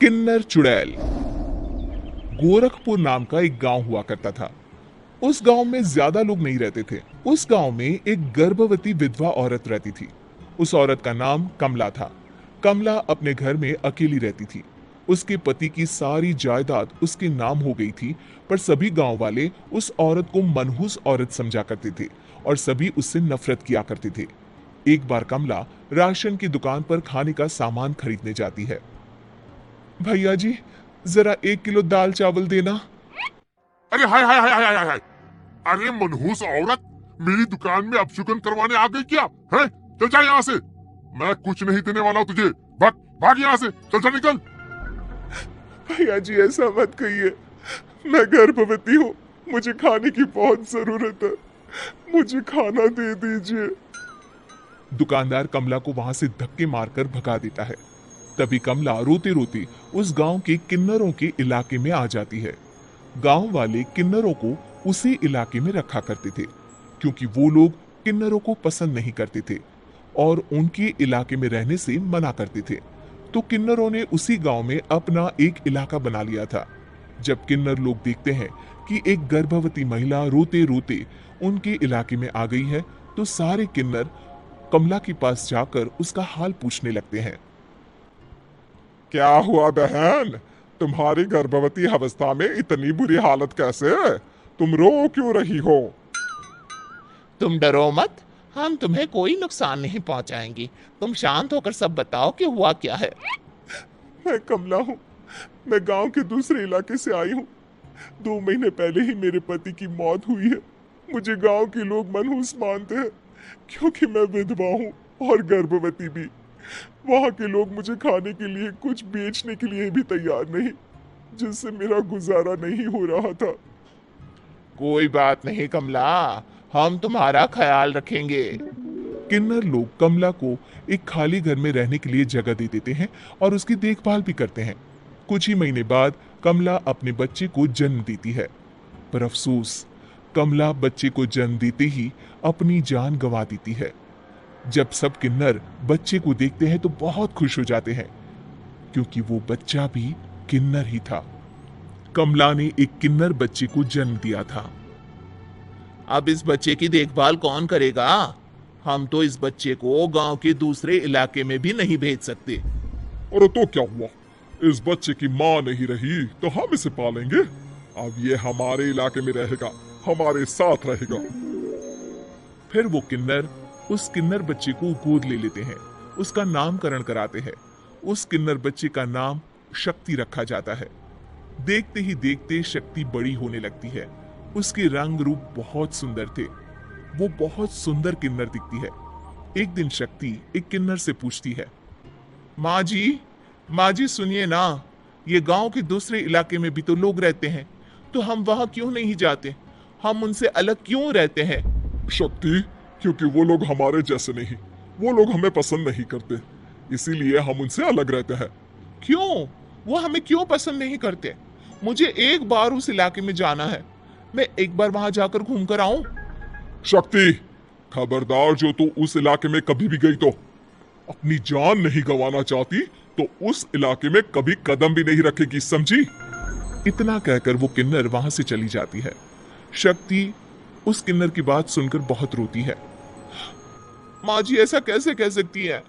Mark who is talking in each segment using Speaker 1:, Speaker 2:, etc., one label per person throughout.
Speaker 1: किन्नर चुड़ैल। गोरखपुर नाम का एक गांव हुआ करता था। उस गांव में ज्यादा लोग नहीं रहते थे। उस गांव में एक गर्भवती विधवा औरत रहती थी। उस औरत का नाम कमला था। कमला अपने घर में अकेली रहती थी। उसके पति की सारी जायदाद उसके नाम हो गई थी, पर सभी गांव वाले उस औरत को मनहूस औरत समझा करते थे और सभी उससे नफरत किया करते थे। एक बार कमला राशन की दुकान पर खाने का सामान खरीदने जाती है। भैया जी, जरा 1 किलो दाल चावल देना।
Speaker 2: अरे हाय हाय हाय हाय हाय हाय। अरे मनहूस औरत, मेरी दुकान में अपशुगन करवाने आ गई क्या है? चल जा यहाँ से, मैं कुछ नहीं देने वाला हूँ तुझे। भाग भाग यहाँ से, चल चल निकल।
Speaker 1: भैया जी, ऐसा मत कहिए, मैं गर्भवती हूँ, मुझे खाने की बहुत जरूरत है, मुझे खाना दे दीजिए। दुकानदार कमला को वहां से धक्के मारकर भगा देता है। तभी कमला रोते रोते उस गांव के किन्नरों के इलाके में आ जाती है। गांव वाले किन्नरों को उसी इलाके में रखा करते थे, क्योंकि वो लोग किन्नरों को पसंद नहीं करते थे और उनके इलाके में रहने से मना करते थे। तो किन्नरों ने उसी गांव में अपना एक इलाका बना लिया था। जब किन्नर लोग देखते हैं कि एक गर्भवती महिला रोते रोते उनके इलाके में आ गई है, तो सारे किन्नर कमला के पास जाकर उसका हाल पूछने लगते हैं। क्या हुआ बहन, तुम्हारी गर्भवती अवस्था में इतनी बुरी हालत कैसे है? तुम रो क्यों रही हो?
Speaker 3: तुम डरो मत, हम तुम्हें कोई नुकसान नहीं पहुंचाएंगे। तुम शांत होकर सब बताओ कि हुआ क्या है।
Speaker 1: मैं कमला हूँ, मैं गांव के दूसरे इलाके से आई हूँ। 2 महीने पहले ही मेरे पति की मौत हुई है। मुझे गांव के लोग मनहूस मानते हैं, क्योंकि मैं विधवा हूँ और गर्भवती भी। वहां के लोग मुझे खाने के लिए कुछ बेचने के लिए भी तैयार नहीं, जिससे मेरा गुजारा नहीं हो रहा था।
Speaker 3: कोई बात नहीं कमला, हम तुम्हारा ख्याल रखेंगे।
Speaker 1: किन्नर लोग कमला को एक खाली घर में रहने के लिए जगह दे देते हैं और उसकी देखभाल भी करते हैं। कुछ ही महीने बाद कमला अपने बच्चे को जन्म देती है, पर अफसोस, कमला बच्चे को जन्म देते ही अपनी जान गंवा देती है। जब सब किन्नर बच्चे को देखते हैं तो बहुत खुश हो जाते हैं, क्योंकि वो बच्चा भी किन्नर ही था। कमला ने एक किन्नर बच्चे को जन्म दिया था।
Speaker 3: अब इस बच्चे की देखभाल कौन करेगा? हम तो इस बच्चे को गांव के दूसरे इलाके में भी नहीं भेज सकते।
Speaker 1: अरे तो क्या हुआ, इस बच्चे की माँ नहीं रही तो हम इसे पालेंगे। अब ये हमारे इलाके में रहेगा, हमारे साथ रहेगा। फिर वो किन्नर उस किन्नर बच्चे को गोद ले लेते हैं, उसका नामकरण कराते हैं। उस किन्नर बच्चे का नाम शक्ति रखा जाता है। देखते ही देखते शक्ति बड़ी होने लगती है। उसके रंग रूप बहुत सुंदर थे। वो बहुत सुंदर किन्नर दिखती है। एक दिन शक्ति एक किन्नर से पूछती है, माँ जी सुनिए ना, ये गांव के दूसरे इलाके में भी तो लोग रहते हैं, तो हम वहां क्यों नहीं जाते? हम उनसे अलग क्यों रहते हैं? शक्ति, क्योंकि वो लोग हमारे जैसे नहीं, वो लोग हमें पसंद नहीं करते, इसीलिए हम उनसे अलग रहते हैं। क्यों? वो हमें क्यों पसंद नहीं करते? मुझे एक बार उस इलाके में जाना है, मैं एक बार वहां जाकर घूम कर आऊं। शक्ति, खबरदार, जो तू उस इलाके में कभी भी गई तो अपनी जान नहीं गंवाना चाहती तो उस इलाके में कभी कदम भी नहीं रखेगी, समझी? इतना कहकर वो किन्नर वहां से चली जाती है। शक्ति उस किन्नर की बात सुनकर बहुत रोती है। माँ जी, ऐसा कैसे कह सकती है?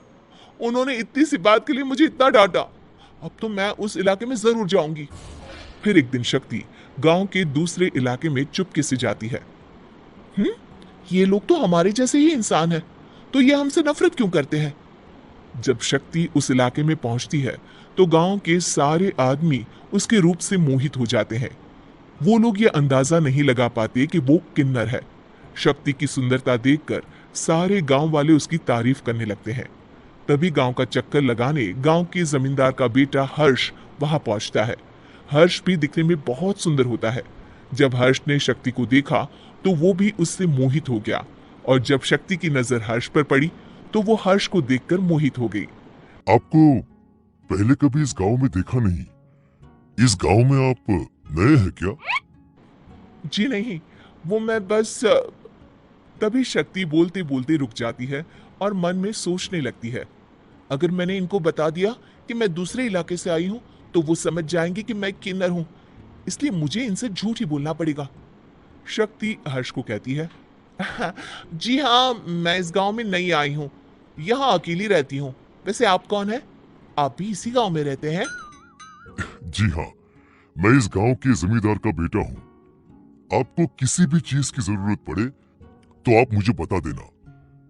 Speaker 1: उन्होंने इतनी सी बात के लिए मुझे इतना डांटा। अब तो मैं उस इलाके में जरूर जाऊंगी। फिर एक दिन शक्ति गांव के दूसरे इलाके में चुपके से जाती है। ये लोग तो हमारे जैसे ही इंसान हैं, तो ये हमसे नफरत क्यों करते हैं? जब शक्ति उस इलाके में पहुंचती है तो गांव के सारे आदमी उसके रूप से मोहित हो जाते हैं। वो लोग ये अंदाजा नहीं लगा पाते कि वो किन्नर है। शक्ति की सुंदरता देखकर सारे गांव वाले उसकी तारीफ करने लगते हैं। तभी गांव का चक्कर लगाने गांव के जमींदार का बेटा हर्ष वहां पहुंचता है। हर्ष भी दिखने में बहुत सुंदर होता है। जब हर्ष ने शक्ति को देखा तो वो भी उससे मोहित हो गया, और जब शक्ति की नजर हर्ष पर पड़ी तो वो हर्ष को देखकर मोहित हो गई।
Speaker 2: आपको पहले कभी इस गांव में देखा नहीं। इस गांव में आप नए हैं क्या?
Speaker 1: जी नहीं, वो मैं बस। तभी शक्ति बोलते बोलते रुक जाती है और मन में सोचने लगती है, अगर मैंने इनको बता दिया कि मैं दूसरे इलाके से आई हूं
Speaker 3: तो वो समझ जाएंगे कि मैं किन्नर हूं, इसलिए मुझे इनसे झूठ ही बोलना पड़ेगा। शक्ति हर्ष को कहती है, जी हाँ, मैं इस गांव में नई आई हूँ, यहाँ अकेली रहती हूँ। वैसे आप कौन है? आप भी इसी गांव में रहते हैं?
Speaker 2: जी हाँ, मैं इस गांव के जमींदार का बेटा हूँ। आपको किसी भी चीज की जरूरत पड़े तो आप मुझे बता देना,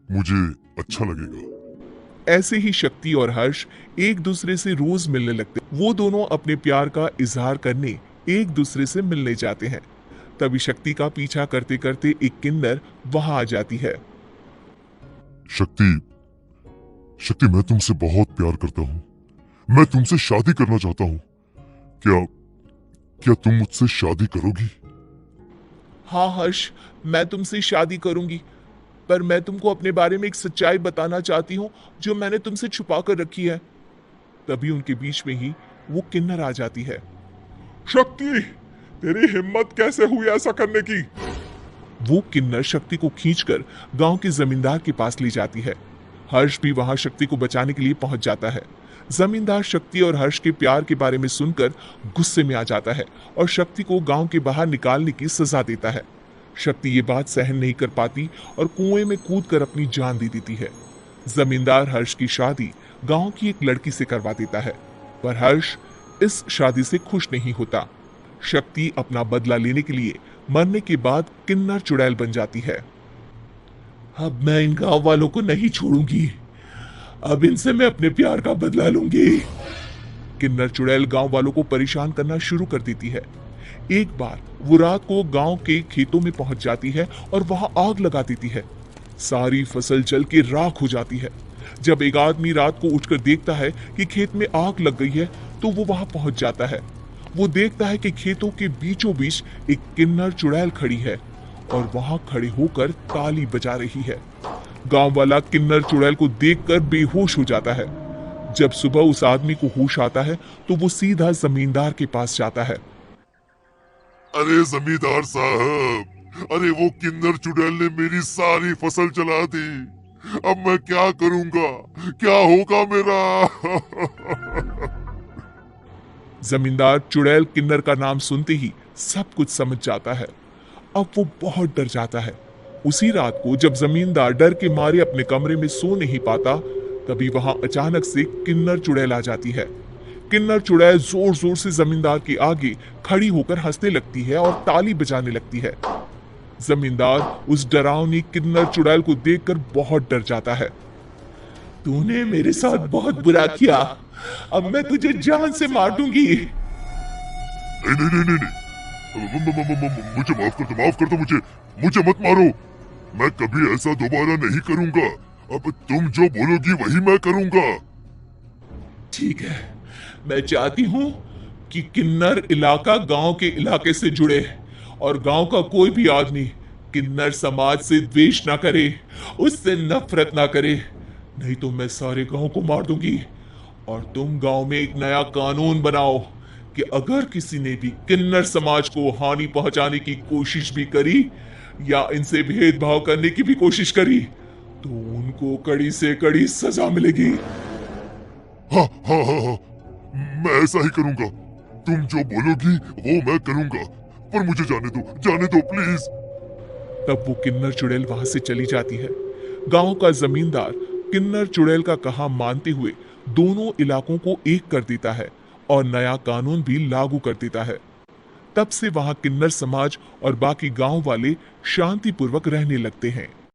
Speaker 2: मुझे अच्छा लगेगा।
Speaker 1: ऐसे ही शक्ति और हर्ष एक दूसरे से रोज मिलने लगते। वो दोनों अपने प्यार का इजहार करने एक दूसरे से मिलने जाते हैं। तभी शक्ति का पीछा करते करते एक किन्नर वहां आ जाती है।
Speaker 2: शक्ति, शक्ति, मैं तुमसे बहुत प्यार करता हूँ। मैं तुमसे शादी करना चाहता हूँ। क्या क्या तुम मुझसे शादी करोगी?
Speaker 1: हाँ हर्ष, मैं तुमसे शादी करूंगी, पर मैं तुमको अपने बारे में एक सच्चाई बताना चाहती हूँ जो मैंने तुमसे छुपा कर रखी है। तभी उनके बीच में ही वो किन्नर आ जाती है। शक्ति, तेरी हिम्मत कैसे हुई ऐसा करने की? वो किन्नर शक्ति को खींचकर गांव के जमींदार के पास ले जाती है। हर्ष भी वहां शक्ति को बचाने के लिए पहुंच जाता है। जमींदार शक्ति और हर्ष के प्यार के बारे में सुनकर गुस्से में आ जाता है और शक्ति को गांव के बाहर निकालने की सजा देता है। शक्ति ये बात सहन नहीं कर पाती और कुएं में कूदकर अपनी जान दे देती है। जमींदार हर्ष की शादी गांव की एक लड़की से करवा देता है, पर हर्ष इस शादी से खुश नहीं होता। शक्ति अपना बदला लेने के लिए मरने के बाद किन्नर चुड़ैल बन जाती है। अब मैं इन गांव वालों को नहीं छोड़ूंगी, अब इनसे मैं अपने प्यार का बदला लूंगी। किन्नर चुड़ैल गांव वालों को परेशान करना शुरू कर देती है। एक बार वो रात को गांव के खेतों में पहुंच जाती है और वहां आग लगा देती है। सारी फसल जल के राख हो जाती है। जब एक आदमी रात को उठकर देखता है कि खेत में आग लग गई है तो वो वहां पहुंच जाता है। वो देखता है कि खेतों के बीचों बीच एक किन्नर चुड़ैल खड़ी है और वहां खड़े होकर ताली बजा रही है। गांव वाला किन्नर चुड़ैल को देखकर बेहोश हो जाता है। जब सुबह उस आदमी को होश आता है तो वो सीधा जमींदार के पास जाता है।
Speaker 2: अरे जमींदार साहब, अरे वो किन्नर चुड़ैल ने मेरी सारी फसल जला दी। अब मैं क्या करूंगा, क्या होगा मेरा?
Speaker 1: जमींदार चुड़ैल किन्नर का नाम सुनते ही सब कुछ समझ जाता है। अब वो बहुत डर जाता है। उसी रात को जब जमींदार डर के मारे अपने कमरे में सो नहीं पाता, तभी वहां अचानक से किन्नर चुड़ैल आ जाती है। किन्नर चुड़ैल जोर जोर से जमींदार के आगे खड़ी होकर हंसने लगती है और ताली बजाने लगती है। जमींदार उस डरावनी किन्नर चुड़ैल को देखकर बहुत डर जाता है। तूने मेरे साथ बहुत बुरा किया, अब मैं तुझे जान से मार दूंगी।
Speaker 2: नहीं नहीं नहीं नहीं, मुझे माफ कर दो, मुझे मत मारो। मैं कभी ऐसा दोबारा नहीं करूंगा। अब तुम जो बोलोगी वही मैं करूंगा।
Speaker 1: ठीक है, मैं चाहती हूं कि किन्नर इलाका गांव के इलाके से जुड़े और गांव का कोई भी आदमी किन्नर समाज से द्वेष ना करे, उससे नफरत ना करे, नहीं तो मैं सारे गांव को मार दूंगी। और तुम गांव में एक नया कानून बनाओ कि अगर किसी ने भी किन्नर समाज को हानि पहुंचाने की कोशिश भी करी या इनसे भेदभाव करने की भी कोशिश करी तो उनको कड़ी से कड़ी सजा मिलेगी।
Speaker 2: हाँ हाँ हाँ हाँ, मैं ऐसा ही करूंगा। तुम जो बोलोगी वो मैं करूंगा, पर मुझे जाने दो प्लीज।
Speaker 1: तब वो किन्नर चुड़ैल वहां से चली जाती है। गांव का जमींदार किन्नर चुड़ैल का कहा मानते हुए दोनों इलाकों को एक कर देता है और नया कानून भी लागू कर देता है। तब से वहां किन्नर समाज और बाकी गांव वाले शांतिपूर्वक रहने लगते हैं।